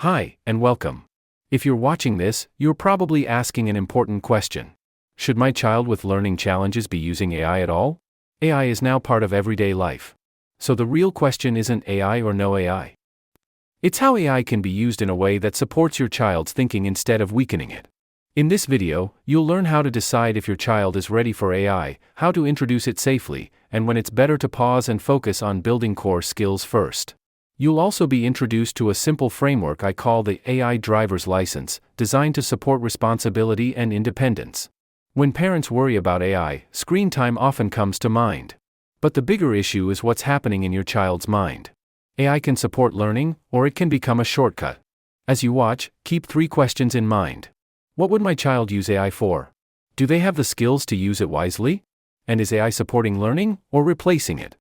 Hi, and welcome. If you're watching this, you're probably asking an important question. Should my child with learning challenges be using AI at all? AI is now part of everyday life. So the real question isn't AI or no AI. It's how AI can be used in a way that supports your child's thinking instead of weakening it. In this video, you'll learn how to decide if your child is ready for AI, how to introduce it safely, and when it's better to pause and focus on building core skills first. You'll also be introduced to a simple framework I call the AI Driver's License, designed to support responsibility and independence. When parents worry about AI, screen time often comes to mind. But the bigger issue is what's happening in your child's mind. AI can support learning, or it can become a shortcut. As you watch, keep 3 questions in mind. What would my child use AI for? Do they have the skills to use it wisely? And is AI supporting learning, or replacing it?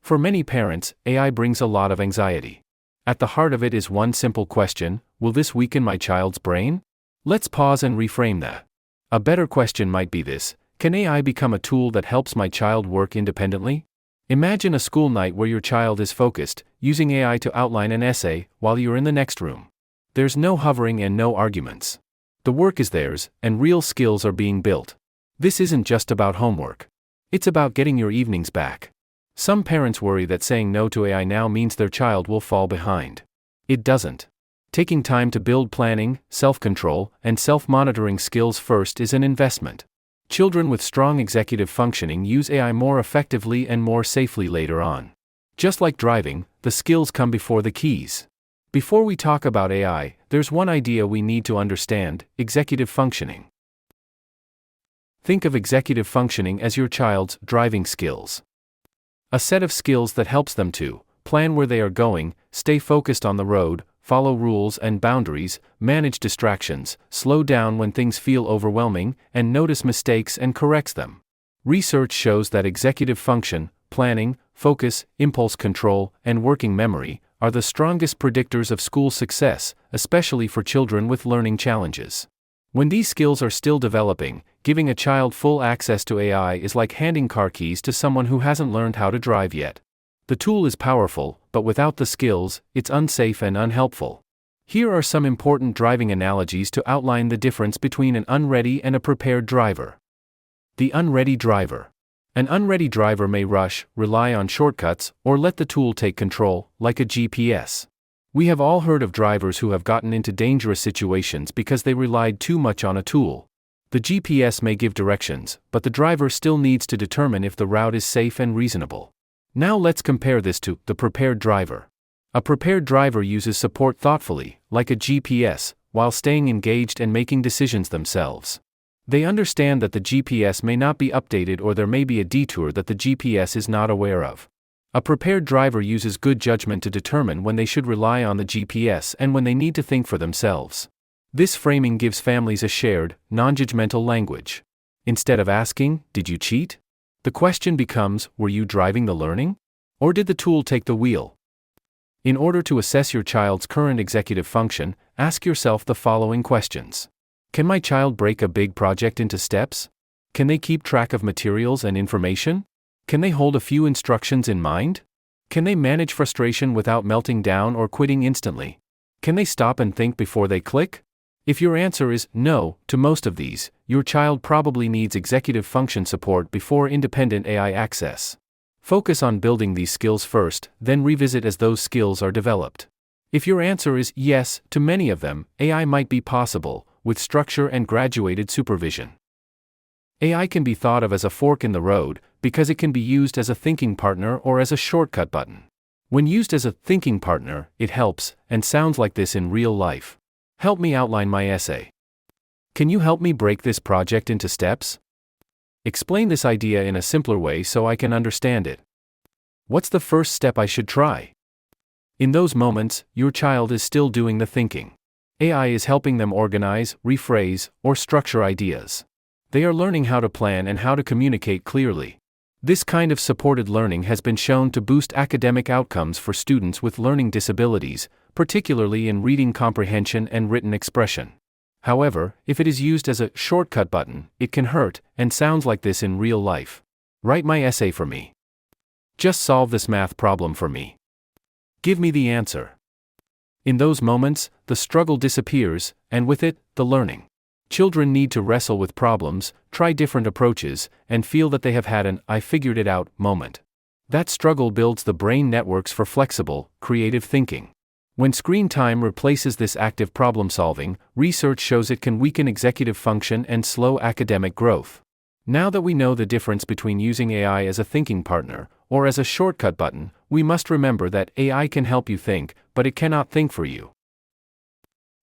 For many parents, AI brings a lot of anxiety. At the heart of it is one simple question: will this weaken my child's brain? Let's pause and reframe that. A better question might be this: can AI become a tool that helps my child work independently? Imagine a school night where your child is focused, using AI to outline an essay, while you're in the next room. There's no hovering and no arguments. The work is theirs, and real skills are being built. This isn't just about homework. It's about getting your evenings back. Some parents worry that saying no to AI now means their child will fall behind. It doesn't. Taking time to build planning, self-control, and self-monitoring skills first is an investment. Children with strong executive functioning use AI more effectively and more safely later on. Just like driving, the skills come before the keys. Before we talk about AI, there's one idea we need to understand: executive functioning. Think of executive functioning as your child's driving skills. A set of skills that helps them to plan where they are going, stay focused on the road, follow rules and boundaries, manage distractions, slow down when things feel overwhelming, and notice mistakes and corrects them. Research shows that executive function, planning, focus, impulse control, and working memory are the strongest predictors of school success, especially for children with learning challenges. When these skills are still developing, giving a child full access to AI is like handing car keys to someone who hasn't learned how to drive yet. The tool is powerful, but without the skills, it's unsafe and unhelpful. Here are some important driving analogies to outline the difference between an unready and a prepared driver. The unready driver. An unready driver may rush, rely on shortcuts, or let the tool take control, like a GPS. We have all heard of drivers who have gotten into dangerous situations because they relied too much on a tool. The GPS may give directions, but the driver still needs to determine if the route is safe and reasonable. Now let's compare this to the prepared driver. A prepared driver uses support thoughtfully, like a GPS, while staying engaged and making decisions themselves. They understand that the GPS may not be updated or there may be a detour that the GPS is not aware of. A prepared driver uses good judgment to determine when they should rely on the GPS and when they need to think for themselves. This framing gives families a shared, non-judgmental language. Instead of asking, "Did you cheat?" the question becomes, "Were you driving the learning? Or did the tool take the wheel?" In order to assess your child's current executive function, ask yourself the following questions. Can my child break a big project into steps? Can they keep track of materials and information? Can they hold a few instructions in mind? Can they manage frustration without melting down or quitting instantly? Can they stop and think before they click? If your answer is no to most of these, your child probably needs executive function support before independent AI access. Focus on building these skills first, then revisit as those skills are developed. If your answer is yes to many of them, AI might be possible, with structure and graduated supervision. AI can be thought of as a fork in the road, because it can be used as a thinking partner or as a shortcut button. When used as a thinking partner, it helps, and sounds like this in real life. Help me outline my essay. Can you help me break this project into steps? Explain this idea in a simpler way so I can understand it. What's the first step I should try? In those moments, your child is still doing the thinking. AI is helping them organize, rephrase, or structure ideas. They are learning how to plan and how to communicate clearly. This kind of supported learning has been shown to boost academic outcomes for students with learning disabilities, particularly in reading comprehension and written expression. However, if it is used as a shortcut button, it can hurt, and sounds like this in real life. Write my essay for me. Just solve this math problem for me. Give me the answer. In those moments, the struggle disappears, and with it, the learning. Children need to wrestle with problems, try different approaches, and feel that they have had an "I figured it out" moment. That struggle builds the brain networks for flexible, creative thinking. When screen time replaces this active problem solving, research shows it can weaken executive function and slow academic growth. Now that we know the difference between using AI as a thinking partner, or as a shortcut button, we must remember that AI can help you think, but it cannot think for you.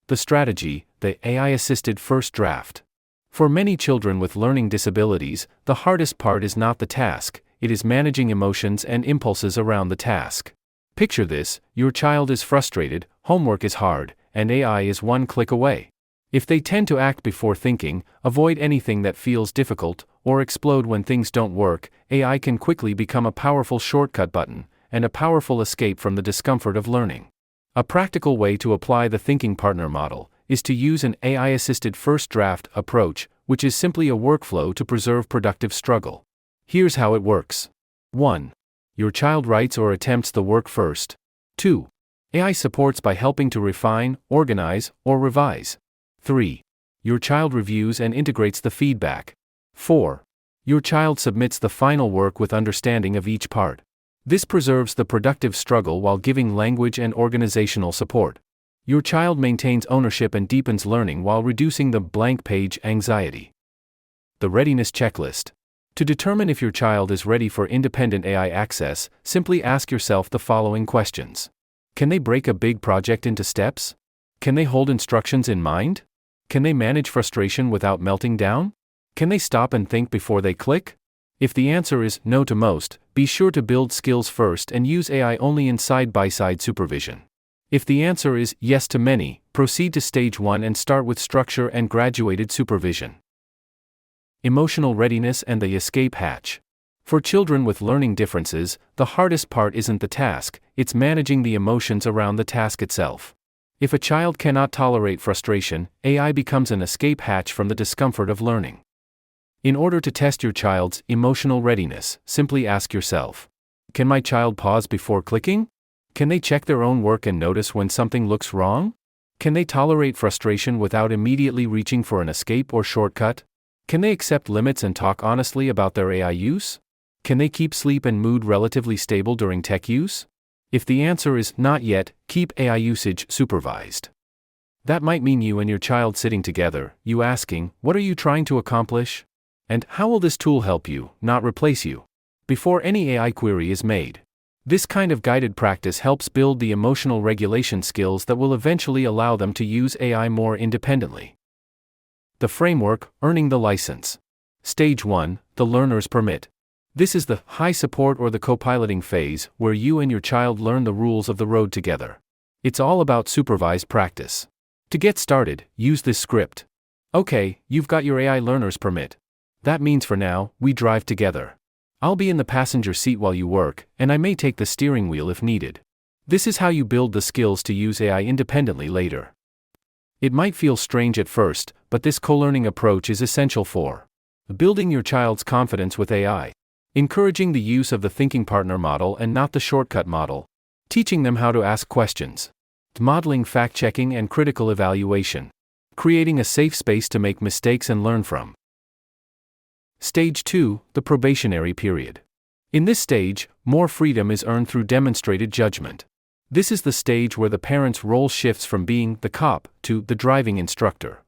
The strategy, the AI-assisted first draft. For many children with learning disabilities, the hardest part is not the task, it is managing emotions and impulses around the task. Picture this: your child is frustrated, homework is hard, and AI is one click away. If they tend to act before thinking, avoid anything that feels difficult, or explode when things don't work, AI can quickly become a powerful shortcut button, and a powerful escape from the discomfort of learning. A practical way to apply the thinking partner model is to use an AI-assisted first draft approach, which is simply a workflow to preserve productive struggle. Here's how it works. 1. Your child writes or attempts the work first. 2. AI supports by helping to refine, organize, or revise. 3. Your child reviews and integrates the feedback. 4. Your child submits the final work with understanding of each part. This preserves the productive struggle while giving language and organizational support. Your child maintains ownership and deepens learning while reducing the blank page anxiety. The readiness checklist. To determine if your child is ready for independent AI access, simply ask yourself the following questions. Can they break a big project into steps? Can they hold instructions in mind? Can they manage frustration without melting down? Can they stop and think before they click? If the answer is no to most, be sure to build skills first and use AI only in side-by-side supervision. If the answer is yes to many, proceed to stage 1 and start with structure and graduated supervision. Emotional readiness and the escape hatch. For children with learning differences, the hardest part isn't the task, it's managing the emotions around the task itself. If a child cannot tolerate frustration, AI becomes an escape hatch from the discomfort of learning. In order to test your child's emotional readiness, simply ask yourself, can my child pause before clicking? Can they check their own work and notice when something looks wrong? Can they tolerate frustration without immediately reaching for an escape or shortcut? Can they accept limits and talk honestly about their AI use? Can they keep sleep and mood relatively stable during tech use? If the answer is not yet, keep AI usage supervised. That might mean you and your child sitting together, you asking, what are you trying to accomplish? And how will this tool help you, not replace you? Before any AI query is made. This kind of guided practice helps build the emotional regulation skills that will eventually allow them to use AI more independently. The framework, earning the license. Stage 1, the learner's permit. This is the high support or the co-piloting phase, where you and your child learn the rules of the road together. It's all about supervised practice. To get started, use this script. Okay, you've got your AI learner's permit. That means for now, we drive together. I'll be in the passenger seat while you work, and I may take the steering wheel if needed. This is how you build the skills to use AI independently later. It might feel strange at first, but this co-learning approach is essential for building your child's confidence with AI, encouraging the use of the thinking partner model and not the shortcut model, teaching them how to ask questions, modeling fact-checking and critical evaluation, creating a safe space to make mistakes and learn from. Stage 2, the probationary period. In this stage, more freedom is earned through demonstrated judgment. This is the stage where the parent's role shifts from being the cop to the driving instructor.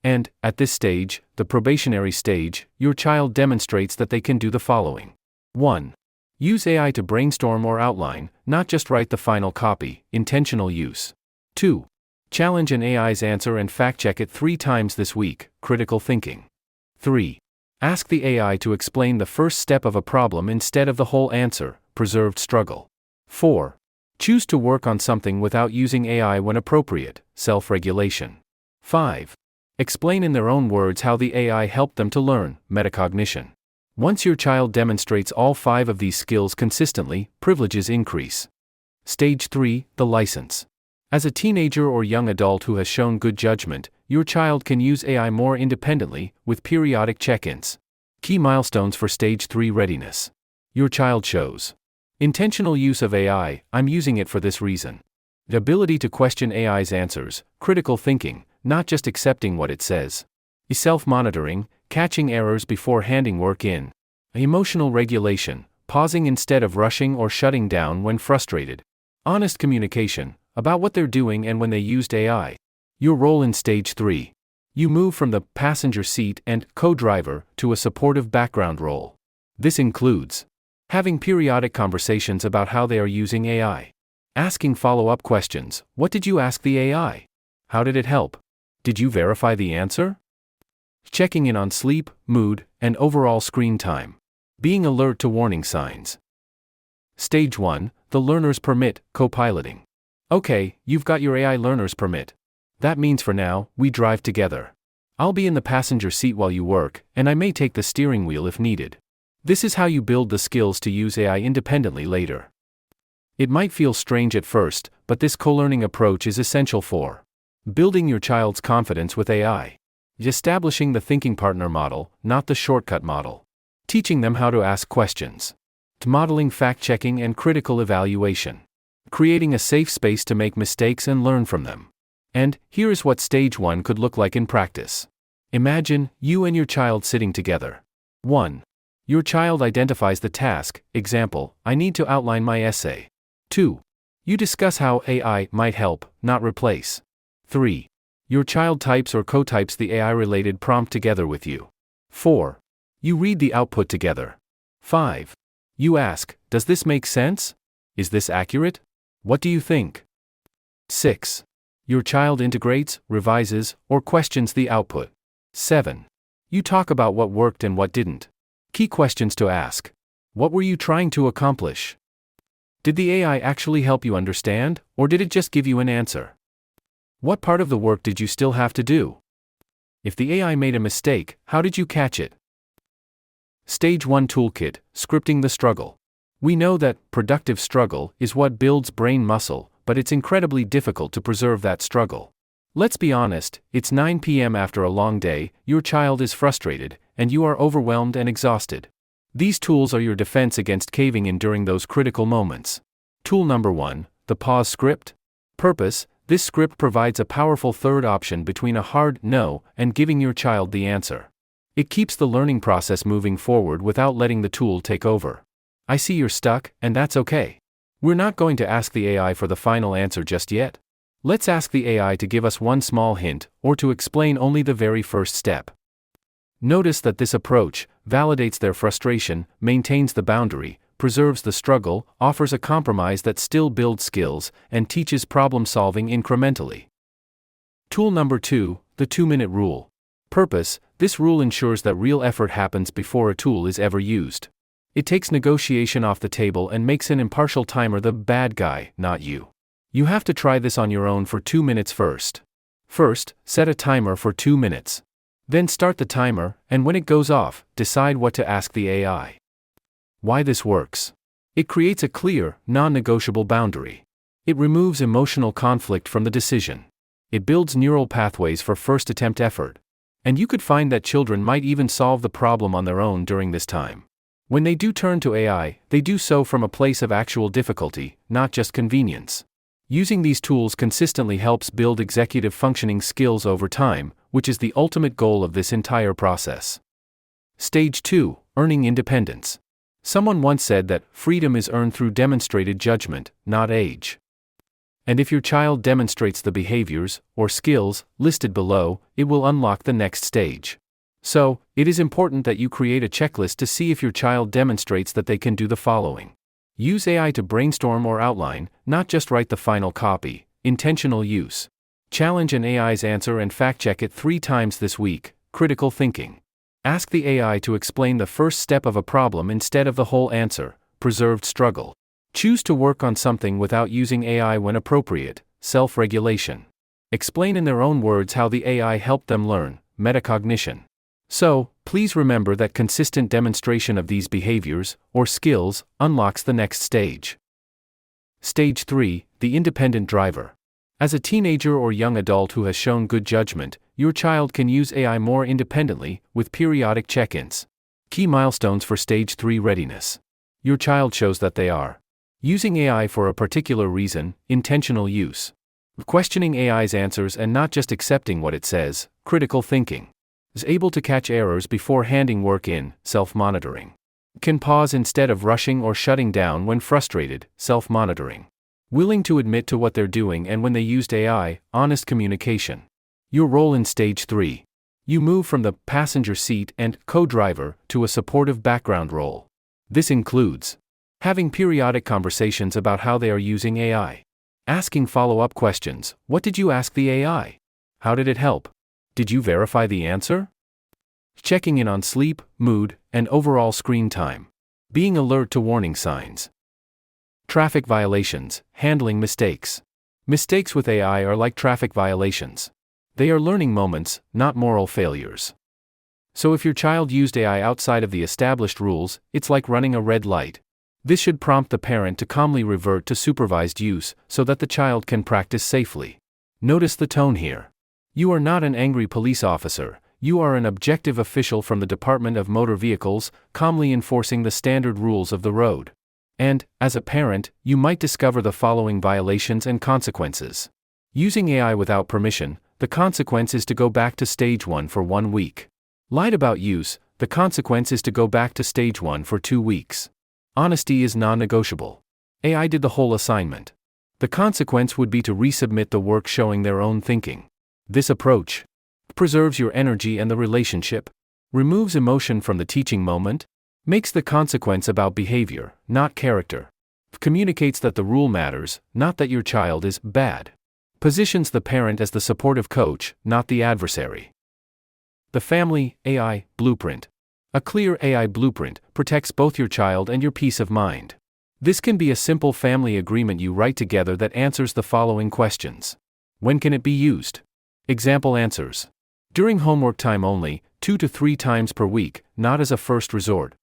And, at this stage, the probationary stage, your child demonstrates that they can do the following. 1. Use AI to brainstorm or outline, not just write the final copy, intentional use. 2. Challenge an AI's answer and fact-check it 3 times this week, critical thinking. 3. Ask the AI to explain the first step of a problem instead of the whole answer, preserved struggle. 4. Choose to work on something without using AI when appropriate, self-regulation. 5. Explain in their own words how the AI helped them to learn, metacognition. Once your child demonstrates all 5 of these skills consistently, privileges increase. Stage 3, the license. As a teenager or young adult who has shown good judgment, your child can use AI more independently, with periodic check-ins. Key milestones for Stage 3 readiness. Your child shows intentional use of AI, I'm using it for this reason. The ability to question AI's answers, critical thinking, not just accepting what it says. Self-monitoring, catching errors before handing work in. Emotional regulation, pausing instead of rushing or shutting down when frustrated. Honest communication, about what they're doing and when they used AI. Your role in Stage 3. You move from the passenger seat and co-driver to a supportive background role. This includes having periodic conversations about how they are using AI. Asking follow-up questions. What did you ask the AI? How did it help? Did you verify the answer? Checking in on sleep, mood, and overall screen time. Being alert to warning signs. Stage 1, the learner's permit, co-piloting. Okay, you've got your AI learner's permit. That means for now, we drive together. I'll be in the passenger seat while you work, and I may take the steering wheel if needed. This is how you build the skills to use AI independently later. It might feel strange at first, but this co-learning approach is essential for building your child's confidence with AI. Establishing the thinking partner model, not the shortcut model. Teaching them how to ask questions. Modeling fact-checking and critical evaluation. Creating a safe space to make mistakes and learn from them. And here is what Stage 1 could look like in practice. Imagine you and your child sitting together. 1. Your child identifies the task, example, I need to outline my essay. 2. You discuss how AI might help, not replace. 3. Your child types or co-types the AI-related prompt together with you. 4. You read the output together. 5. You ask, does this make sense? Is this accurate? What do you think? 6. Your child integrates, revises, or questions the output. 7. You talk about what worked and what didn't. Key questions to ask. What were you trying to accomplish? Did the AI actually help you understand, or did it just give you an answer? What part of the work did you still have to do? If the AI made a mistake, how did you catch it? Stage 1 Toolkit, Scripting the Struggle. We know that productive struggle is what builds brain muscle, but it's incredibly difficult to preserve that struggle. Let's be honest, it's 9 p.m. after a long day, your child is frustrated, and you are overwhelmed and exhausted. These tools are your defense against caving in during those critical moments. Tool number 1, the pause script. Purpose: this script provides a powerful third option between a hard no and giving your child the answer. It keeps the learning process moving forward without letting the tool take over. I see you're stuck, and that's okay. We're not going to ask the AI for the final answer just yet. Let's ask the AI to give us one small hint, or to explain only the very first step. Notice that this approach validates their frustration, maintains the boundary, preserves the struggle, offers a compromise that still builds skills, and teaches problem-solving incrementally. Tool number 2, the 2-minute rule. Purpose: this rule ensures that real effort happens before a tool is ever used. It takes negotiation off the table and makes an impartial timer the bad guy, not you. You have to try this on your own for 2 minutes first. First, set a timer for 2 minutes. Then start the timer, and when it goes off, decide what to ask the AI. Why this works? It creates a clear, non-negotiable boundary. It removes emotional conflict from the decision. It builds neural pathways for first attempt effort. And you could find that children might even solve the problem on their own during this time. When they do turn to AI, they do so from a place of actual difficulty, not just convenience. Using these tools consistently helps build executive functioning skills over time, which is the ultimate goal of this entire process. Stage 2, Earning Independence. Someone once said that freedom is earned through demonstrated judgment, not age. And if your child demonstrates the behaviors, or skills, listed below, it will unlock the next stage. So, it is important that you create a checklist to see if your child demonstrates that they can do the following. Use AI to brainstorm or outline, not just write the final copy. Intentional use. Challenge an AI's answer and fact-check it 3 times this week. Critical thinking. Ask the AI to explain the first step of a problem instead of the whole answer. Preserved struggle. Choose to work on something without using AI when appropriate. Self-regulation. Explain in their own words how the AI helped them learn. Metacognition. So, please remember that consistent demonstration of these behaviors, or skills, unlocks the next stage. Stage 3, the independent driver. As a teenager or young adult who has shown good judgment, your child can use AI more independently, with periodic check-ins. Key milestones for Stage 3 readiness. Your child shows that they are Using AI for a particular reason, intentional use. Questioning AI's answers and not just accepting what it says, critical thinking. Is able to catch errors before handing work in, self-monitoring. Can pause instead of rushing or shutting down when frustrated, self-monitoring. Willing to admit to what they're doing and when they used AI, honest communication. Your role in Stage 3. You move from the passenger seat and co-driver to a supportive background role. This includes having periodic conversations about how they are using AI. Asking follow-up questions. What did you ask the AI? How did it help? Did you verify the answer? Checking in on sleep, mood, and overall screen time. Being alert to warning signs. Traffic violations. Handling mistakes. Mistakes with AI are like traffic violations. They are learning moments, not moral failures. So if your child used AI outside of the established rules, it's like running a red light. This should prompt the parent to calmly revert to supervised use so that the child can practice safely. Notice the tone here. You are not an angry police officer, you are an objective official from the Department of Motor Vehicles, calmly enforcing the standard rules of the road. And, as a parent, you might discover the following violations and consequences. Using AI without permission, the consequence is to go back to Stage 1 for 1 week. Lied about use, the consequence is to go back to Stage 1 for 2 weeks. Honesty is non-negotiable. AI did the whole assignment. The consequence would be to resubmit the work showing their own thinking. This approach preserves your energy and the relationship, removes emotion from the teaching moment, makes the consequence about behavior, not character, communicates that the rule matters, not that your child is bad, positions the parent as the supportive coach, not the adversary. The Family AI Blueprint. A clear AI blueprint protects both your child and your peace of mind. This can be a simple family agreement you write together that answers the following questions. When can it be used? Example answers. During homework time only, 2 to 3 times per week, not as a first resort.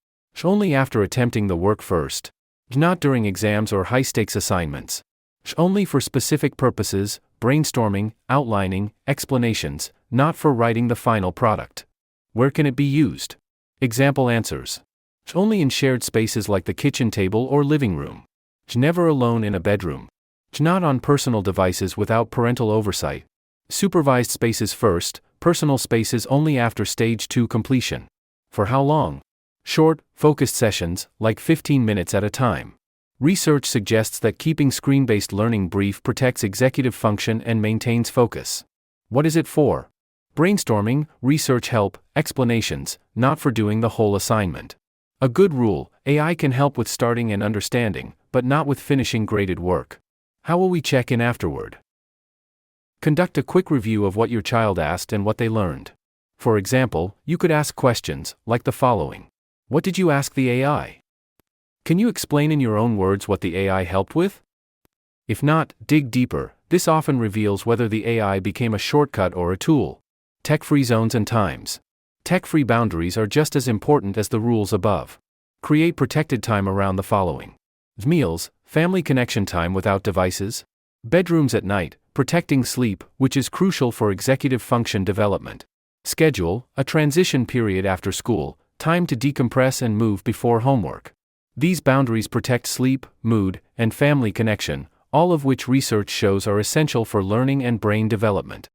Only after attempting the work first. Not during exams or high-stakes assignments. Only for specific purposes, brainstorming, outlining, explanations, not for writing the final product. Where can it be used? Example answers. Only in shared spaces like the kitchen table or living room. Never alone in a bedroom. Not on personal devices without parental oversight. Supervised spaces first, personal spaces only after Stage 2 completion. For how long? Short, focused sessions, like 15 minutes at a time. Research suggests that keeping screen-based learning brief protects executive function and maintains focus. What is it for? Brainstorming, research help, explanations, not for doing the whole assignment. A good rule: AI can help with starting and understanding, but not with finishing graded work. How will we check in afterward? Conduct a quick review of what your child asked and what they learned. For example, you could ask questions, like the following. What did you ask the AI? Can you explain in your own words what the AI helped with? If not, dig deeper. This often reveals whether the AI became a shortcut or a tool. Tech-free zones and times. Tech-free boundaries are just as important as the rules above. Create protected time around the following. Meals, family connection time without devices. Bedrooms at night, protecting sleep, which is crucial for executive function development. Schedule, a transition period after school, time to decompress and move before homework. These boundaries protect sleep, mood, and family connection, all of which research shows are essential for learning and brain development.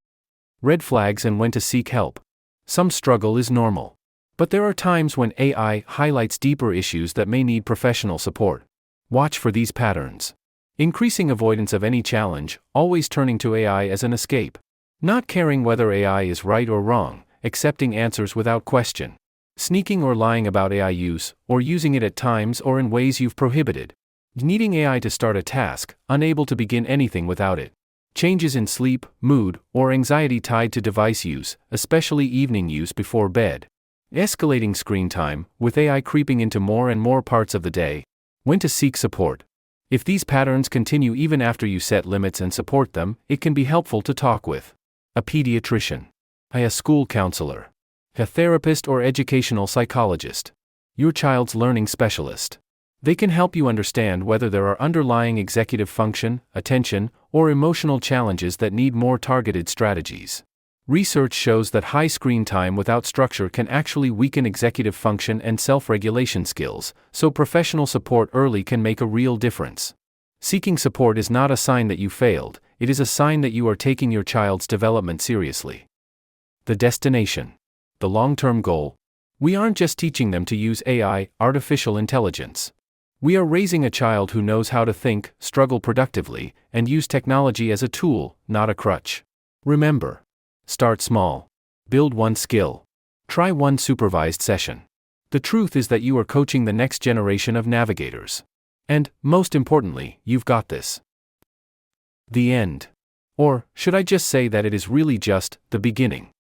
Red flags and when to seek help. Some struggle is normal. But there are times when AI highlights deeper issues that may need professional support. Watch for these patterns. Increasing avoidance of any challenge, always turning to AI as an escape. Not caring whether AI is right or wrong, accepting answers without question. Sneaking or lying about AI use, or using it at times or in ways you've prohibited. Needing AI to start a task, unable to begin anything without it. Changes in sleep, mood, or anxiety tied to device use, especially evening use before bed. Escalating screen time, with AI creeping into more and more parts of the day. When to seek support. If these patterns continue even after you set limits and support them, it can be helpful to talk with a pediatrician, a school counselor, a therapist or educational psychologist, your child's learning specialist. They can help you understand whether there are underlying executive function, attention, or emotional challenges that need more targeted strategies. Research shows that high screen time without structure can actually weaken executive function and self-regulation skills, so professional support early can make a real difference. Seeking support is not a sign that you failed, it is a sign that you are taking your child's development seriously. The destination. The long-term goal. We aren't just teaching them to use AI, artificial intelligence. We are raising a child who knows how to think, struggle productively, and use technology as a tool, not a crutch. Remember. Start small. Build one skill. Try one supervised session. The truth is that you are coaching the next generation of navigators. And, most importantly, you've got this. The end. Or, should I just say that it is really just the beginning?